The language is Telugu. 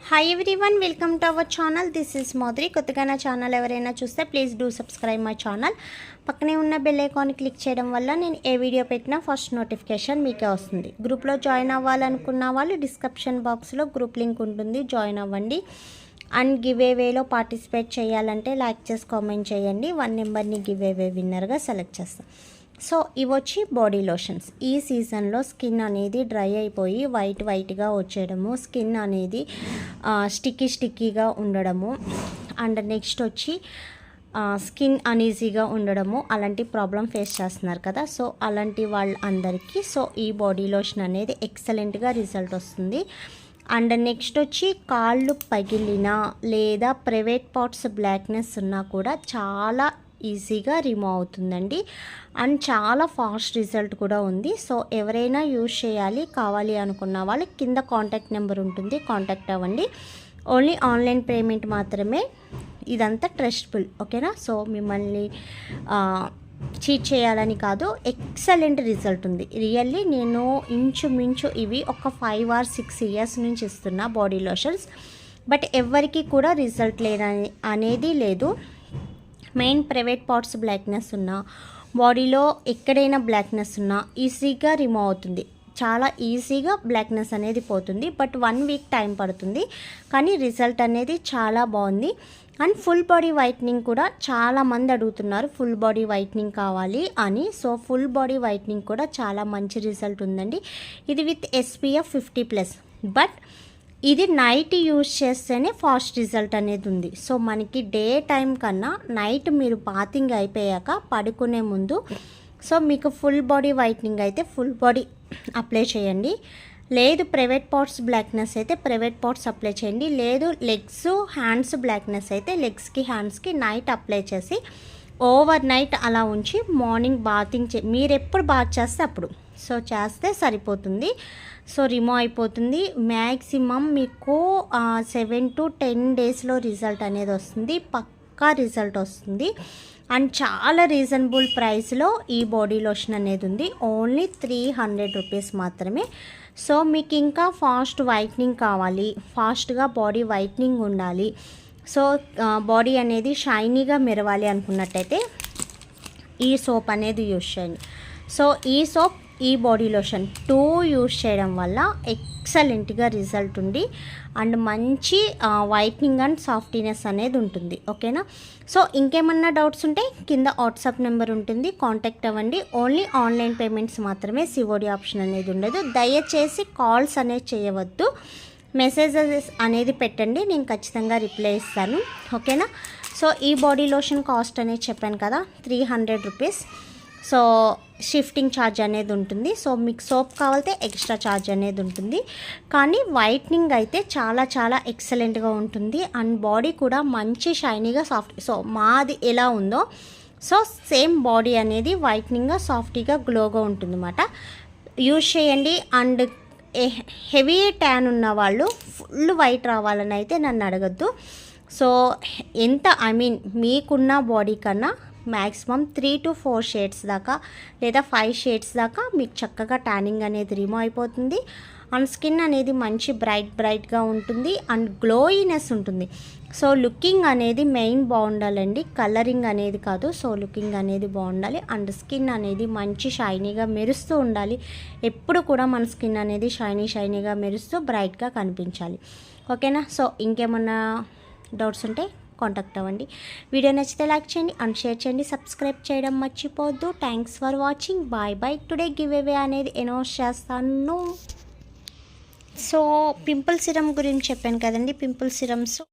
Hi everyone, welcome to our channel. This is Modri. కొత్తగా నా ఛానల్ ఎవరైనా చూస్తే please do subscribe my channel. పక్కనే ఉన్న బెల్ ఐకాన్ క్లిక్ చేయడం వల్ల నేను ఏ వీడియో పెట్టినా ఫస్ట్ నోటిఫికేషన్ మీకే వస్తుంది. గ్రూప్లో జాయిన్ అవ్వాలనుకున్న వాళ్ళు డిస్క్రిప్షన్ బాక్స్లో గ్రూప్ లింక్ ఉంటుంది, జాయిన్ అవ్వండి. అండ్ గివ్ అవేలో పార్టిసిపేట్ చేయాలంటే లైక్ చేసి కామెంట్ చేయండి. 1 నెంబర్ని గివ్ అవే విన్నర్గా సెలెక్ట్ చేస్తాను. సో ఇవి వచ్చి బాడీ లోషన్స్. ఈ సీజన్లో స్కిన్ అనేది డ్రై అయిపోయి వైట్గా వచ్చేయడము, స్కిన్ అనేది స్టిక్కీగా ఉండడము, అండ్ నెక్స్ట్ వచ్చి స్కిన్ అనీజీగా ఉండడము, అలాంటి ప్రాబ్లం ఫేస్ చేస్తున్నారు కదా. సో అలాంటి వాళ్ళందరికీ సో ఈ బాడీ లోషన్ అనేది ఎక్సలెంట్గా రిజల్ట్ వస్తుంది. అండ్ నెక్స్ట్ వచ్చి కాళ్ళు పగిలినా లేదా ప్రైవేట్ పార్ట్స్ బ్లాక్నెస్ ఉన్నా కూడా చాలా ఈజీగా రిమూవ్ అవుతుందండి. అండ్ చాలా ఫాస్ట్ రిజల్ట్ కూడా ఉంది. సో ఎవరైనా యూజ్ చేయాలి కావాలి అనుకున్న వాళ్ళు కింద కాంటాక్ట్ నెంబర్ ఉంటుంది, కాంటాక్ట్ అవ్వండి. ఓన్లీ ఆన్లైన్ పేమెంట్ మాత్రమే. ఇదంతా ట్రస్టబుల్, ఓకేనా. సో మిమ్మల్ని చీట్ చేయాలని కాదు, ఎక్సలెంట్ రిజల్ట్ ఉంది. రియల్లీ నేను ఇంచుమించు ఇవి ఒక 5 or 6 years నుంచి ఇస్తున్నా బాడీ లోషన్స్, బట్ ఎవరికి కూడా రిజల్ట్ లేదని అనేది లేదు. మెయిన్ ప్రైవేట్ పార్ట్స్ బ్లాక్నెస్ ఉన్నా, బాడీలో ఎక్కడైనా బ్లాక్నెస్ ఉన్నా ఈజీగా రిమూవ్ అవుతుంది. చాలా ఈజీగా బ్లాక్నెస్ అనేది పోతుంది. బట్ 1 week టైం పడుతుంది, కానీ రిజల్ట్ అనేది చాలా బాగుంది. అండ్ ఫుల్ బాడీ వైట్నింగ్ కూడా చాలామంది అడుగుతున్నారు, ఫుల్ బాడీ వైట్నింగ్ కావాలి అని. సో ఫుల్ బాడీ వైట్నింగ్ కూడా చాలా మంచి రిజల్ట్ ఉందండి. ఇది విత్ SPF 50+. బట్ ఇది నైట్ యూజ్ చేస్తేనే ఫాస్ట్ రిజల్ట్ అనేది ఉంది. సో మనకి డే టైం కన్నా నైట్ మీరు బాతింగ్ అయిపోయాక పడుకునే ముందు సో మీకు ఫుల్ బాడీ వైట్నింగ్ అయితే ఫుల్ బాడీ అప్లై చేయండి. లేదు ప్రైవేట్ పార్ట్స్ బ్లాక్నెస్ అయితే ప్రైవేట్ పార్ట్స్ అప్లై చేయండి. లేదు లెగ్స్ హ్యాండ్స్ బ్లాక్నెస్ అయితే లెగ్స్కి హ్యాండ్స్కి నైట్ అప్లై చేసి ఓవర్ నైట్ అలా ఉంచి మార్నింగ్ బాతింగ్ మీరు ఎప్పుడు బాత్ చేస్తే అప్పుడు సో చేస్తే సరిపోతుంది. సో రిమూవ్ అయిపోతుంది. మ్యాక్సిమం మీకు 7 to 10 daysలో రిజల్ట్ అనేది వస్తుంది, పక్కా రిజల్ట్ వస్తుంది. అండ్ చాలా రీజనబుల్ ప్రైస్లో ఈ బాడీ లోషన్ అనేది ఉంది. ఓన్లీ 300 rupees మాత్రమే. సో మీకు ఇంకా ఫాస్ట్ వైట్నింగ్ కావాలి, ఫాస్ట్గా బాడీ వైట్నింగ్ ఉండాలి, సో బాడీ అనేది షైనీగా మెరవాలి అనుకున్నట్టయితే ఈ సోప్ అనేది యూజ్ చేయండి. సో ఈ సోప్ ఈ బాడీ లోషన్ 2 యూజ్ చేయడం వల్ల ఎక్సలెంట్గా రిజల్ట్ ఉంది. అండ్ మంచి వైట్నింగ్ అండ్ సాఫ్టీనెస్ అనేది ఉంటుంది, ఓకేనా. సో ఇంకేమన్నా డౌట్స్ ఉంటే కింద వాట్సాప్ నెంబర్ ఉంటుంది, కాంటాక్ట్ అవ్వండి. ఓన్లీ ఆన్లైన్ పేమెంట్స్ మాత్రమే, COD ఆప్షన్ అనేది ఉండదు. దయచేసి కాల్స్ అనేది చేయవద్దు, మెసేజెస్ అనేది పెట్టండి, నేను ఖచ్చితంగా రిప్లై ఇస్తాను, ఓకేనా. సో ఈ బాడీ లోషన్ కాస్ట్ అనేది చెప్పాను కదా, 300 rupees. సో షిఫ్టింగ్ ఛార్జ్ అనేది ఉంటుంది. సో మీకు సోప్ కావాలంటే ఎక్స్ట్రా ఛార్జ్ అనేది ఉంటుంది, కానీ వైట్నింగ్ అయితే చాలా చాలా ఎక్సలెంట్గా ఉంటుంది. అండ్ బాడీ కూడా మంచి షైనీగా సాఫ్ట్. సో మాది ఎలా ఉందో సో సేమ్ బాడీ అనేది వైట్నింగ్గా సాఫ్టీగా గ్లోగా ఉంటుంది అన్నమాట. యూజ్ చేయండి. అండ్ హెవీ ట్యాన్ ఉన్న వాళ్ళు ఫుల్ వైట్ రావాలని అయితే నన్ను అడగద్దు. సో ఎంత మీకున్న బాడీ కన్నా మ్యాక్సిమం 3 to 4 షేడ్స్ దాకా లేదా 5 షేడ్స్ దాకా మీకు చక్కగా ట్యానింగ్ అనేది రిమూవ్ అయిపోతుంది. అండ్ స్కిన్ అనేది మంచి బ్రైట్గా ఉంటుంది అండ్ గ్లోయినెస్ ఉంటుంది. సో లుకింగ్ అనేది మెయిన్ బాగుండాలండి, కలరింగ్ అనేది కాదు. సో లుకింగ్ అనేది బాగుండాలి అండ్ స్కిన్ అనేది మంచి షైనీగా మెరుస్తూ ఉండాలి. ఎప్పుడు కూడా మన స్కిన్ అనేది షైనీగా మెరుస్తూ బ్రైట్గా కనిపించాలి, ఓకేనా. సో ఇంకేమన్నా డౌట్స్ ఉంటే కాంటాక్ట్ అవ్వండి. వీడియో నచ్చితే లైక్ చేయండి అండ్ షేర్ చేయండి, సబ్స్క్రైబ్ చేయడం మర్చిపోవద్దు. Thanks for watching. Bye. Today giveaway అనేది అనౌన్స్ చేస్తాను. సో పింపుల్ సిరమ్ గురించి చెప్పాను కదండి, పింపుల్ సిరమ్స్